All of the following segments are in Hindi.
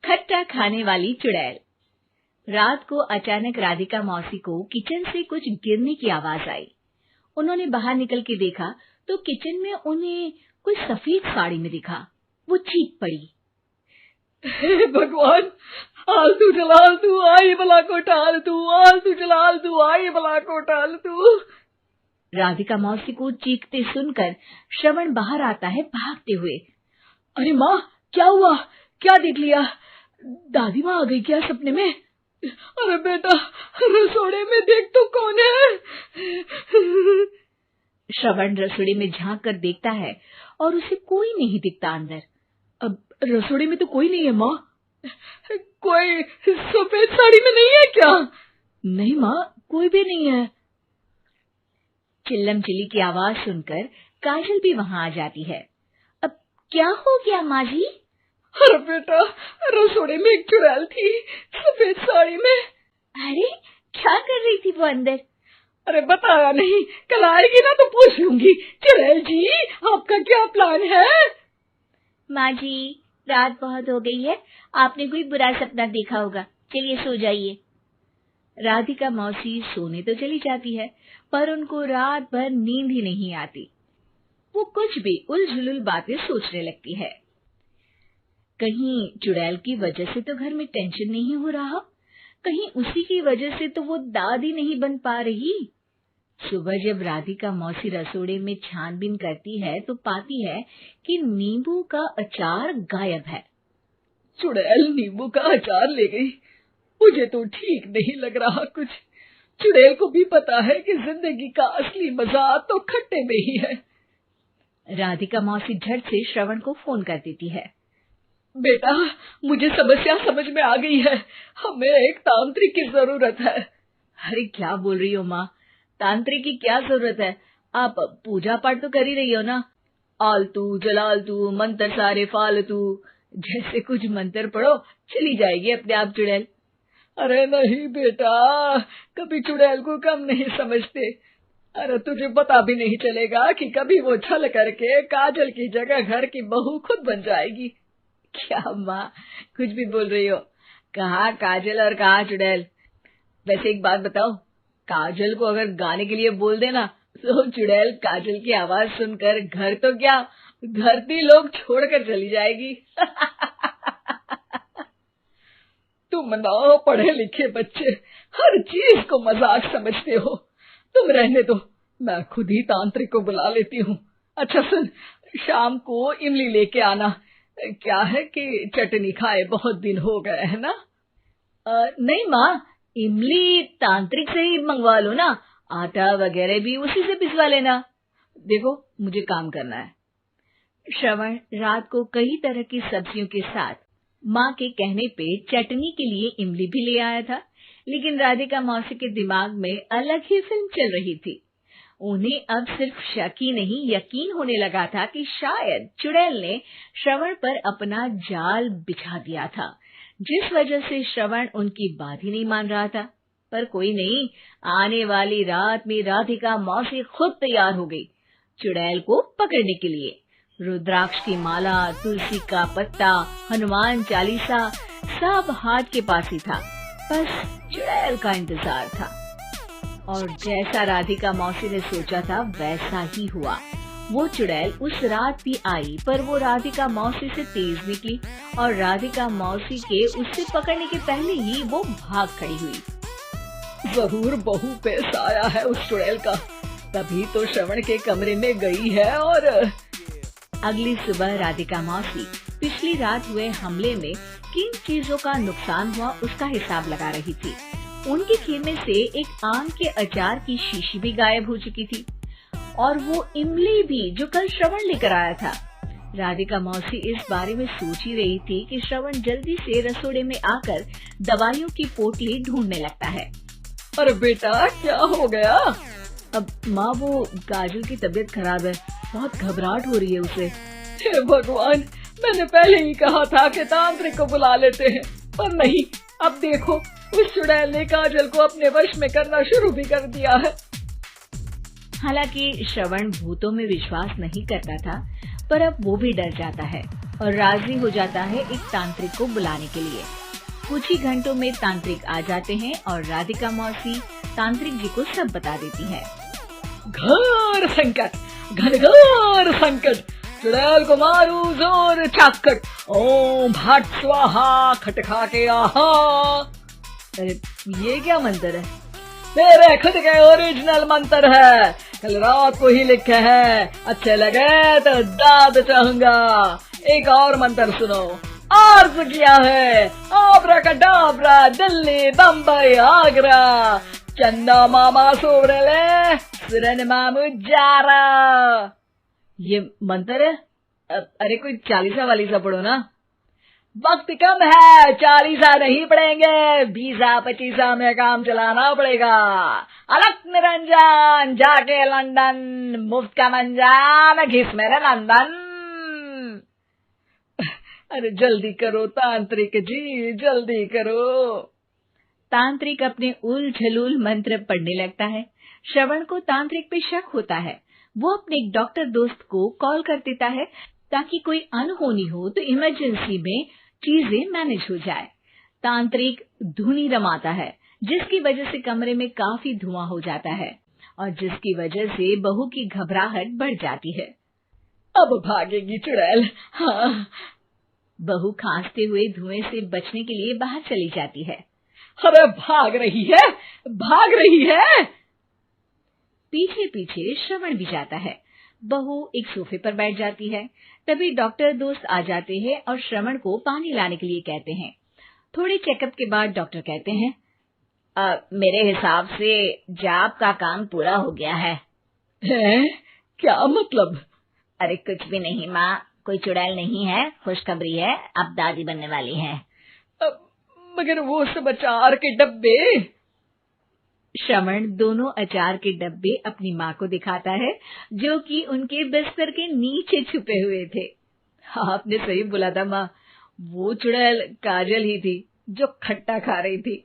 खट्टा खाने वाली चुड़ैल। रात को अचानक राधिका मौसी को किचन से कुछ गिरने की आवाज आई। उन्होंने बाहर निकल के देखा तो किचन में उन्हें कोई सफेद साड़ी में दिखा। वो चीख पड़ी, हे भगवान, आलतू जलाल तू आई भला को टाल तू, आलतू जलाल तू आई भला को टाल तू। राधिका मौसी को चीखते सुनकर श्रवण बाहर आता है भागते हुए। अरे माँ, क्या हुआ? क्या देख लिया? दादी माँ आ गई क्या सपने में? अरे बेटा, रसोड़े में देख तो कौन है? श्रवण रसोड़े में झांक कर देखता है और उसे कोई नहीं दिखता अंदर। अब रसोड़े में तो कोई नहीं है माँ। कोई सफेद साड़ी में नहीं है क्या? नहीं माँ, कोई भी नहीं है। चिल्लम चिल्ली की आवाज सुनकर काजल भी वहां आ जाती है। अब क्या हो गया माँ जी? अरे बेटा, रसोड़े में एक चुड़ैल थी सफेद साड़ी में। अरे क्या कर रही थी वो अंदर? अरे बताया नहीं, कल आएगी ना तो पूछ लूंगी। चुड़ैल जी, आपका क्या प्लान है? माँ जी, रात बहुत हो गई है, आपने कोई बुरा सपना देखा होगा, चलिए सो जाइए। राधिका मौसी सोने तो चली जाती है, पर उनको रात भर नींद ही नहीं आती। वो कुछ भी उलझुल बातें सोचने लगती है। कहीं चुड़ैल की वजह से तो घर में टेंशन नहीं हो रहा, कहीं उसी की वजह से तो वो दादी नहीं बन पा रही। सुबह जब राधिका मौसी रसोड़े में छानबीन करती है तो पाती है कि नींबू का अचार गायब है। चुड़ैल नींबू का अचार ले गई, मुझे तो ठीक नहीं लग रहा कुछ। चुड़ैल को भी पता है कि जिंदगी का असली मजा तो खट्टे में ही है। राधिका मौसी झट से श्रवण को फोन कर देती है। बेटा, मुझे समस्या समझ में आ गई है, हमें एक तांत्रिक की जरूरत है। अरे क्या बोल रही हो माँ, तांत्रिक की क्या जरूरत है? आप पूजा पाठ तो कर ही रही हो ना। आलतू जलालतू मंत्र सारे फालतू जैसे कुछ मंत्र पढ़ो, चली जाएगी अपने आप चुड़ैल। अरे नहीं बेटा, कभी चुड़ैल को कम नहीं समझते। अरे तुझे पता भी नहीं चलेगा कि कभी वो छल करके काजल की जगह घर की बहू खुद बन जाएगी। क्या माँ, कुछ भी बोल रही हो? कहाँ काजल और कहाँ चुड़ैल? वैसे एक बात बताओ, काजल को अगर गाने के लिए बोल देना तो चुड़ैल काजल की आवाज सुनकर घर तो क्या धरती लोग छोड़कर चली जाएगी। तुम ना पढ़े लिखे बच्चे हर चीज को मजाक समझते हो। तुम रहने दो, मैं खुद ही तांत्रिक को बुला लेती हूँ। अच्छा सुन, शाम को इमली लेके आना। क्या है कि चटनी खाए बहुत दिन हो गए है ना? नहीं माँ, इमली तांत्रिक से ही मंगवा लो ना, आटा वगैरह भी उसी से पिसवा लेना। देखो मुझे काम करना है। श्रवण रात को कई तरह की सब्जियों के साथ माँ के कहने पे चटनी के लिए इमली भी ले आया था, लेकिन राधिका मौसी के दिमाग में अलग ही फिल्म चल रही थी। उन्हें अब सिर्फ शक ही नहीं यकीन होने लगा था कि शायद चुड़ैल ने श्रवण पर अपना जाल बिछा दिया था, जिस वजह से श्रवण उनकी बात ही नहीं मान रहा था। पर कोई नहीं, आने वाली रात में राधिका मौसी खुद तैयार हो गई चुड़ैल को पकड़ने के लिए। रुद्राक्ष की माला, तुलसी का पत्ता, हनुमान चालीसा सब हाथ के पास ही था, बस चुड़ैल का इंतजार था। और जैसा राधिका मौसी ने सोचा था वैसा ही हुआ। वो चुड़ैल उस रात भी आई, पर वो राधिका मौसी से तेज निकली और राधिका मौसी के उससे पकड़ने के पहले ही वो भाग खड़ी हुई। जरूर बहू पे साया है उस चुड़ैल का, तभी तो श्रवण के कमरे में गई है। और अगली सुबह राधिका मौसी पिछली रात हुए हमले में किन चीजों का नुकसान हुआ उसका हिसाब लगा रही थी। उनके खेमे से एक आम के अचार की शीशी भी गायब हो चुकी थी और वो इमली भी जो कल श्रवण लेकर आया था। राधिका मौसी इस बारे में सोच ही रही थी कि श्रवण जल्दी से रसोड़े में आकर दवाइयों की पोटली ढूंढने लगता है। अरे बेटा, क्या हो गया? अब माँ, वो काजल की तबीयत खराब है, बहुत घबराहट हो रही है उसे। हे भगवान, मैंने पहले ही कहा था कि तांत्रिक को बुला लेते हैं, पर नहीं। अब देखो, उस चुड़ैल ने काजल को अपने वश में करना शुरू भी कर दिया है। हालांकि श्रवण भूतों में विश्वास नहीं करता था, पर अब वो भी डर जाता है। और राजी हो जाता है एक तांत्रिक को बुलाने के लिए। कुछ ही घंटों में तांत्रिक आ जाते हैं और राधिका मौसी तांत्रिक जी को सब बता देती है। घोर संकट, घनघोर संकट, चुड़ैल को मारू जोर चाकट, ओम भट स्वाहा खटखा के आहा। अरे ये क्या मंत्र है? मेरे खुद के ओरिजिनल मंत्र है, कल रात को ही लिखे हैं, अच्छे लगे तो दाद चाहूंगा। एक और मंत्र सुनो, अर्ज किया है आब्राकडाब्रा, दिल्ली बम्बई आगरा, चंदा मामा सोबरले सुरन मामू जारा। ये मंत्र है? अरे कोई 40 वालीसा पढ़ो ना। वक्त कम है, 40 नहीं पड़ेंगे, 20-25 में काम चलाना पड़ेगा। अलग निरंजन जाके लंदन, मुफ्त का मंजान घिस मेरे नंदन। अरे जल्दी करो तांत्रिक जी, जल्दी करो। तांत्रिक अपने उल झलूल मंत्र पढ़ने लगता है। श्रवण को तांत्रिक पे शक होता है। वो अपने एक डॉक्टर दोस्त को कॉल कर देता है ताकि कोई अनहोनी हो तो इमरजेंसी में चीजें मैनेज हो जाए। तांत्रिक धुनी रमाता है, जिसकी वजह से कमरे में काफी धुआं हो जाता है और जिसकी वजह से बहू की घबराहट बढ़ जाती है। अब भागेगी चुड़ैल। हाँ। बहू खांसते हुए धुएं से बचने के लिए बाहर चली जाती है। अरे भाग रही है, भाग रही है। पीछे पीछे श्रवण भी जाता है। बहू एक सोफे पर बैठ जाती है। तभी डॉक्टर दोस्त आ जाते हैं और श्रवण को पानी लाने के लिए कहते हैं। थोड़े चेकअप के बाद डॉक्टर कहते हैं, मेरे हिसाब से जाप का काम पूरा हो गया है। क्या मतलब? अरे कुछ भी नहीं माँ, कोई चुड़ैल नहीं है, खुशखबरी है, अब दादी बनने वाली है। मगर वो सब अचार के डब्बे। श्रवण दोनों अचार के डब्बे अपनी माँ को दिखाता है, जो कि उनके बिस्तर के नीचे छुपे हुए थे। आपने सही बोला था माँ, वो चुड़ैल काजल ही थी जो खट्टा खा रही थी।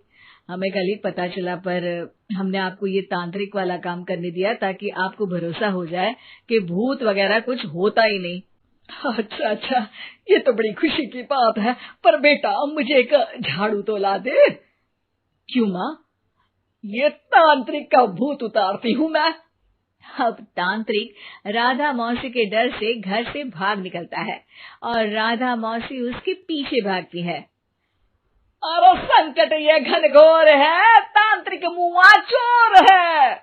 हमें कल ही पता चला, पर हमने आपको ये तांत्रिक वाला काम करने दिया ताकि आपको भरोसा हो जाए कि भूत वगैरह कुछ होता ही नहीं। अच्छा अच्छा, ये तो बड़ी खुशी की बात है, पर बेटा मुझे एक झाड़ू तो ला दे। क्यों माँ? ये तांत्रिक का भूत उतारती हूँ मैं। अब तांत्रिक राधा मौसी के डर से घर से भाग निकलता है और राधा मौसी उसके पीछे भागती है। अरे संकट ये घनघोर है, तांत्रिक मुआ चोर है।